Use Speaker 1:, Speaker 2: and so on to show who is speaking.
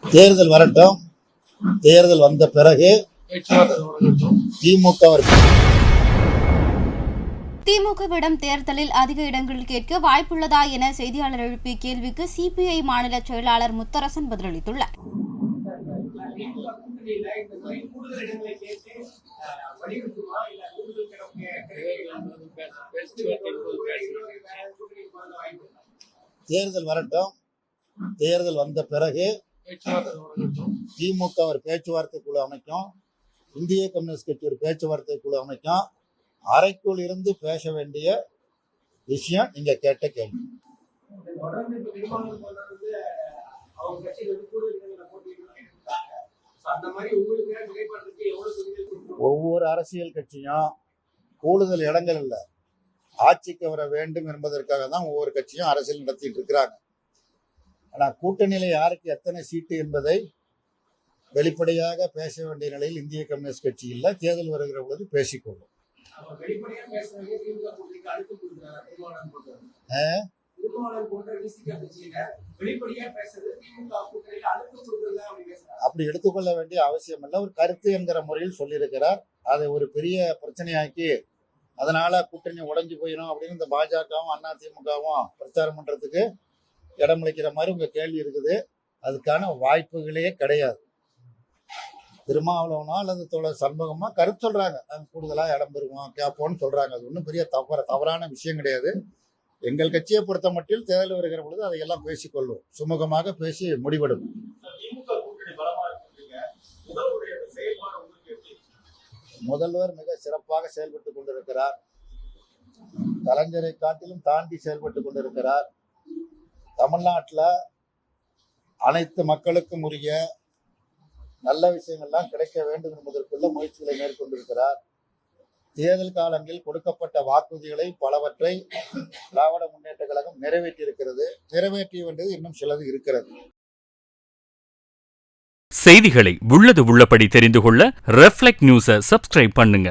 Speaker 1: தேர்தல் வரட்டும். தேர்தல் வந்த பிறகு
Speaker 2: திமுகவிடம் தேர்தலில் அதிக இடங்கள் கேட்க வாய்ப்புள்ளதா என செய்தியாளர் எழுப்பிய கேள்விக்கு சிபிஐ மாநில செயலாளர் முத்தரசன் பதிலளித்துள்ளார்.
Speaker 1: தேர்தல் வரட்டும். தேர்தல் வந்த பிறகு திமுக ஒரு பேச்சுவார்த்தை குழு அமைக்கும், இந்திய கம்யூனிஸ்ட் கட்சி ஒரு பேச்சுவார்த்தை குழு அமைக்கும். அறைக்குள் இருந்து பேச வேண்டிய விஷயம் நீங்க கேட்ட கேள்வி. ஒவ்வொரு அரசியல் கட்சியும் கூடுதல் இடங்கள் இல்லை, ஆட்சிக்கு வர வேண்டும் என்பதற்காக தான் ஒவ்வொரு கட்சியும் அரசியல் நடத்திட்டு இருக்கிறாங்க. ஆனா கூட்டணியில யாருக்கு எத்தனை சீட்டு என்பதை வெளிப்படையாக பேச வேண்டிய நிலையில் இந்திய கம்யூனிஸ்ட் கட்சி இல்லை. தேர்தல் வருகிற பொழுது பேசிக்கொள்ளும். அப்படி எடுத்துக்கொள்ள வேண்டிய அவசியம் இல்லை. ஒரு கருத்து என்கிற முறையில் சொல்லியிருக்கிறார். அதை ஒரு பெரிய பிரச்சனையாக்கி அதனால கூட்டணி உடைஞ்சு போயிடும் அப்படின்னு இந்த பாஜகவும் அதிமுகவும் பிரச்சாரம் பண்றதுக்கு இடமளிக்கிற மாதிரி உங்க கேள்வி இருக்குது. அதுக்கான வாய்ப்புகளே கிடையாது. திருமாவளவனோ அல்லது தோழர் சண்முகமா கருத்து சொல்றாங்க, நாங்கள் கூடுதலா இடம் பெறுவோம் கேட்போம்னு சொல்றாங்க. அது ஒன்றும் பெரிய தவறான விஷயம் கிடையாது. எங்கள் கட்சியை பொறுத்த மட்டும் தேர்தல் வருகிற பொழுது அதையெல்லாம் பேசிக்கொள்வோம், சுமூகமாக பேசி முடிவெடுக்கும். முதல்வர் மிக சிறப்பாக செயல்பட்டு கொண்டிருக்கிறார். கலைஞரை காட்டிலும் தாண்டி செயல்பட்டு கொண்டிருக்கிறார். தமிழ்நாட்டில் அனைத்து மக்களுக்கும் உரிய நல்ல விஷயங்கள்லாம் கிடைக்க வேண்டும் என்பதற்குள்ள முயற்சிகளை மேற்கொண்டிருக்கிறார். தேர்தல் காலங்களில் கொடுக்கப்பட்ட வாக்குறுதிகளை பலவற்றை திராவிட முன்னேற்ற கழகம் நிறைவேற்றியிருக்கிறது. நிறைவேற்றிய வேண்டியது இன்னும் சிலது இருக்கிறது.
Speaker 3: செய்திகளை உள்ளது உள்ளபடி தெரிந்து கொள்ள ரெஃப்ளெக்ட் நியூஸை சப்ஸ்கிரைப் பண்ணுங்க.